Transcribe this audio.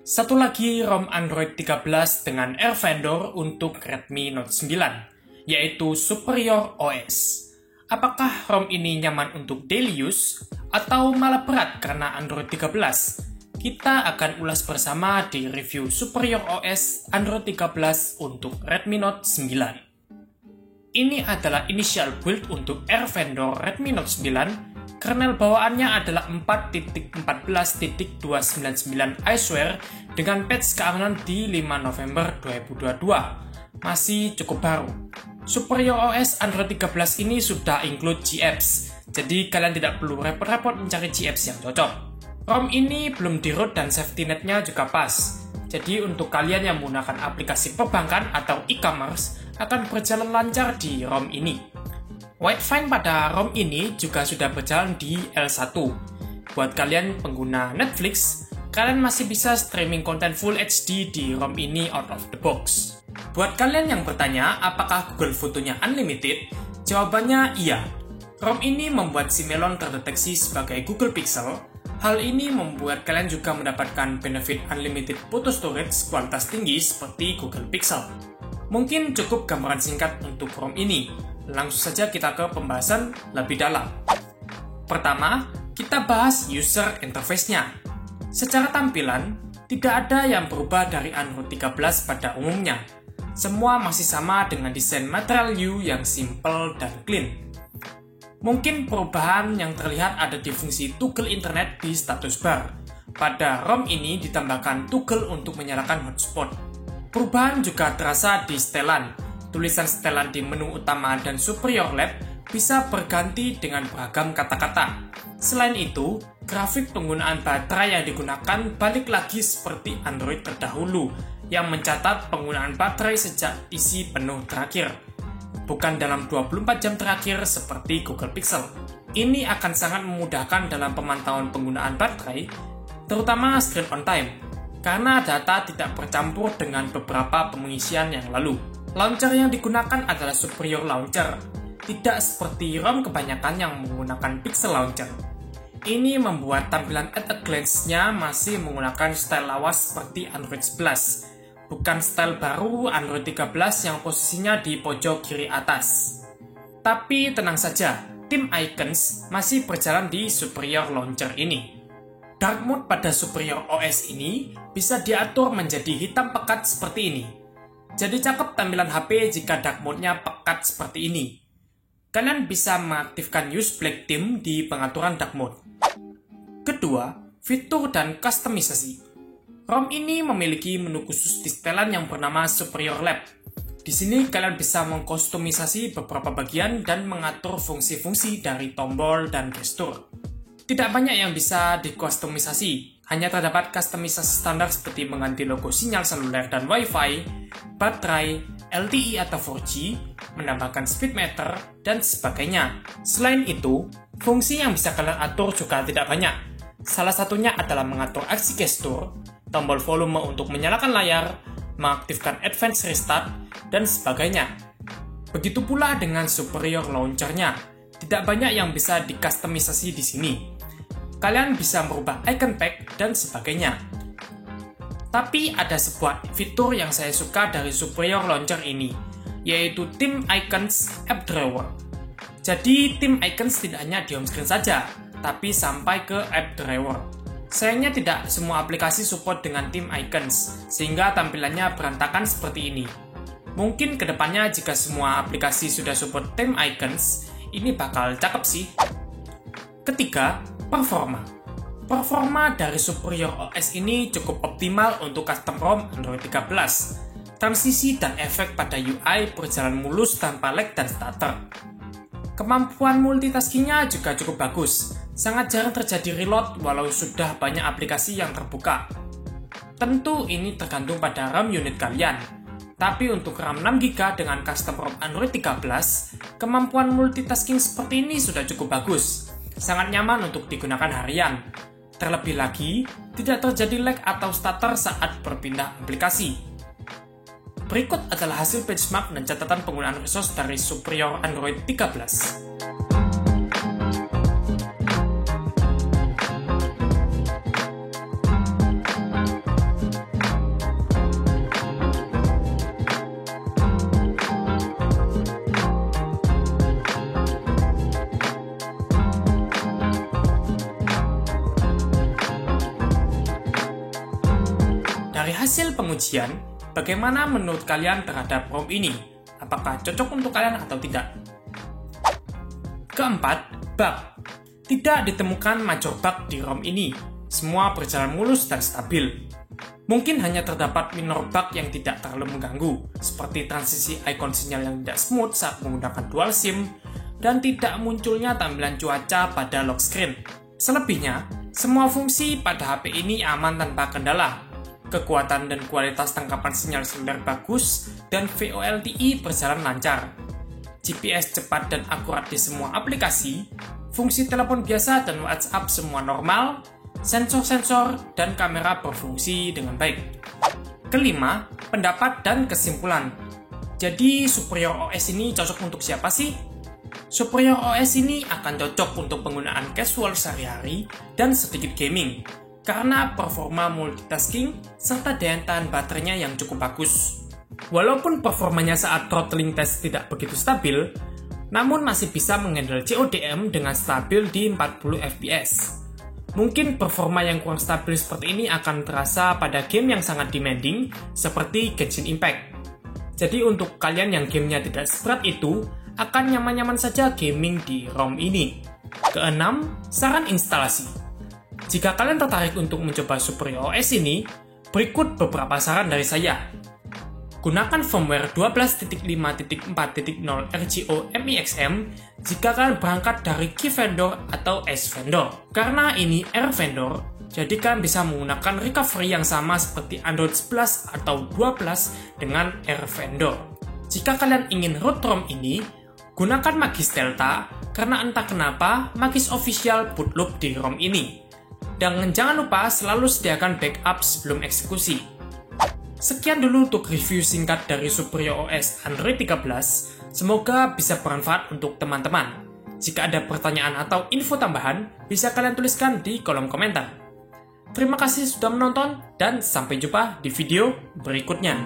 Satu lagi ROM Android 13 dengan Air Vendor untuk Redmi Note 9, yaitu Superior OS. Apakah ROM ini nyaman untuk daily use, atau malah berat karena Android 13? Kita akan ulas bersama di review Superior OS Android 13 untuk Redmi Note 9. Ini adalah initial build untuk Air Vendor Redmi Note 9. Kernel bawaannya adalah 4.14.299 Iceware dengan patch keamanan di 5 November 2022. Masih cukup baru. Superior OS Android 13 ini sudah include GApps, jadi kalian tidak perlu repot-repot mencari GApps yang cocok. ROM ini belum di-root dan safety net-nya juga pas. Jadi untuk kalian yang menggunakan aplikasi perbankan atau e-commerce akan berjalan lancar di ROM ini. Widefine pada ROM ini juga sudah berjalan di L1. Buat kalian pengguna Netflix, kalian masih bisa streaming konten Full HD di ROM ini out of the box. Buat kalian yang bertanya apakah Google Fotonya unlimited, jawabannya iya. ROM ini membuat si Melon terdeteksi sebagai Google Pixel. Hal ini membuat kalian juga mendapatkan benefit unlimited photo storage kualitas tinggi seperti Google Pixel. Mungkin cukup gambaran singkat untuk ROM ini. Langsung saja kita ke pembahasan lebih dalam. Pertama, kita bahas user interface-nya. Secara tampilan, tidak ada yang berubah dari Android 13 pada umumnya. Semua masih sama dengan desain Material U yang simple dan clean. Mungkin perubahan yang terlihat ada di fungsi toggle internet di status bar. Pada ROM ini ditambahkan toggle untuk menyalakan hotspot. Perubahan juga terasa di setelan. Tulisan setelan di menu utama dan Superior Lab bisa berganti dengan beragam kata-kata. Selain itu, grafik penggunaan baterai yang digunakan balik lagi seperti Android terdahulu yang mencatat penggunaan baterai sejak isi penuh terakhir, bukan dalam 24 jam terakhir seperti Google Pixel. Ini akan sangat memudahkan dalam pemantauan penggunaan baterai, terutama screen on time, karena data tidak bercampur dengan beberapa pengisian yang lalu. Launcher yang digunakan adalah Superior Launcher, tidak seperti ROM kebanyakan yang menggunakan Pixel Launcher. Ini membuat tampilan at a glance-nya masih menggunakan style lawas seperti Android 11, bukan style baru Android 13 yang posisinya di pojok kiri atas. Tapi tenang saja, tim icons masih berjalan di Superior Launcher ini. Dark mode pada Superior OS ini bisa diatur menjadi hitam pekat seperti ini. Jadi cakep tampilan HP jika dark mode-nya pekat seperti ini. Kalian bisa mengaktifkan Use Black Theme di pengaturan dark mode. Kedua, fitur dan kustomisasi. ROM ini memiliki menu khusus di setelan yang bernama Superior Lab. Di sini kalian bisa mengkustomisasi beberapa bagian dan mengatur fungsi-fungsi dari tombol dan gestur. Tidak banyak yang bisa dikustomisasi. Hanya terdapat kustomisasi standar seperti mengganti logo sinyal seluler dan Wi-Fi, baterai, LTE atau 4G, menambahkan speed meter, dan sebagainya. Selain itu, fungsi yang bisa kalian atur juga tidak banyak. Salah satunya adalah mengatur aksi gestur, tombol volume untuk menyalakan layar, mengaktifkan advanced restart, dan sebagainya. Begitu pula dengan Superior Launcher-nya. Tidak banyak yang bisa dikustomisasi di sini. Kalian bisa merubah icon pack dan sebagainya. Tapi ada sebuah fitur yang saya suka dari Superior Launcher ini, yaitu Theme Icons App Drawer. Jadi Theme Icons tidak hanya di home screen saja, tapi sampai ke App Drawer. Sayangnya tidak semua aplikasi support dengan Theme Icons, sehingga tampilannya berantakan seperti ini. Mungkin kedepannya jika semua aplikasi sudah support Theme Icons, ini bakal cakep sih. Ketiga, performa. Performa dari Superior OS ini cukup optimal untuk custom ROM Android 13. Transisi dan efek pada UI berjalan mulus tanpa lag dan stutter. Kemampuan multitaskingnya juga cukup bagus. Sangat jarang terjadi reload walau sudah banyak aplikasi yang terbuka. Tentu ini tergantung pada RAM unit kalian. Tapi untuk RAM 6GB dengan custom ROM Android 13, kemampuan multitasking seperti ini sudah cukup bagus. Sangat nyaman untuk digunakan harian. Terlebih lagi, tidak terjadi lag atau stutter saat berpindah aplikasi. Berikut adalah hasil benchmark dan catatan penggunaan resource dari Superior Android 13. Dari hasil pengujian, bagaimana menurut kalian terhadap ROM ini? Apakah cocok untuk kalian atau tidak? Keempat, bug. Tidak ditemukan major bug di ROM ini. Semua berjalan mulus dan stabil. Mungkin hanya terdapat minor bug yang tidak terlalu mengganggu, seperti transisi icon sinyal yang tidak smooth saat menggunakan dual SIM, dan tidak munculnya tampilan cuaca pada lock screen. Selebihnya, semua fungsi pada HP ini aman tanpa kendala. Kekuatan dan kualitas tangkapan sinyal seluler bagus, dan VoLTE berjalan lancar. GPS cepat dan akurat di semua aplikasi, fungsi telepon biasa dan WhatsApp semua normal, sensor-sensor dan kamera berfungsi dengan baik. Kelima, pendapat dan kesimpulan. Jadi, Superior OS ini cocok untuk siapa sih? Superior OS ini akan cocok untuk penggunaan casual sehari-hari dan sedikit gaming, karena performa multitasking serta daya tahan baterainya yang cukup bagus. Walaupun performanya saat throttling test tidak begitu stabil, namun masih bisa menghandle CODM dengan stabil di 40 fps. Mungkin performa yang kurang stabil seperti ini akan terasa pada game yang sangat demanding seperti Genshin Impact. Jadi untuk kalian yang gamenya tidak seberat itu, akan nyaman-nyaman saja gaming di ROM ini. Keenam, saran instalasi. Jika kalian tertarik untuk mencoba Superior OS ini, berikut beberapa saran dari saya. Gunakan firmware 12.5.4.0 RGO MIXM jika kalian berangkat dari key vendor atau S vendor. Karena ini R vendor, jadi kalian bisa menggunakan recovery yang sama seperti Android 11 atau 12 dengan R vendor. Jika kalian ingin root ROM ini, gunakan Magis Delta karena entah kenapa Magis Official bootloop di ROM ini. Dan jangan lupa selalu sediakan backup sebelum eksekusi. Sekian dulu untuk review singkat dari Superior OS Android 13. Semoga bisa bermanfaat untuk teman-teman. Jika ada pertanyaan atau info tambahan, bisa kalian tuliskan di kolom komentar. Terima kasih sudah menonton dan sampai jumpa di video berikutnya.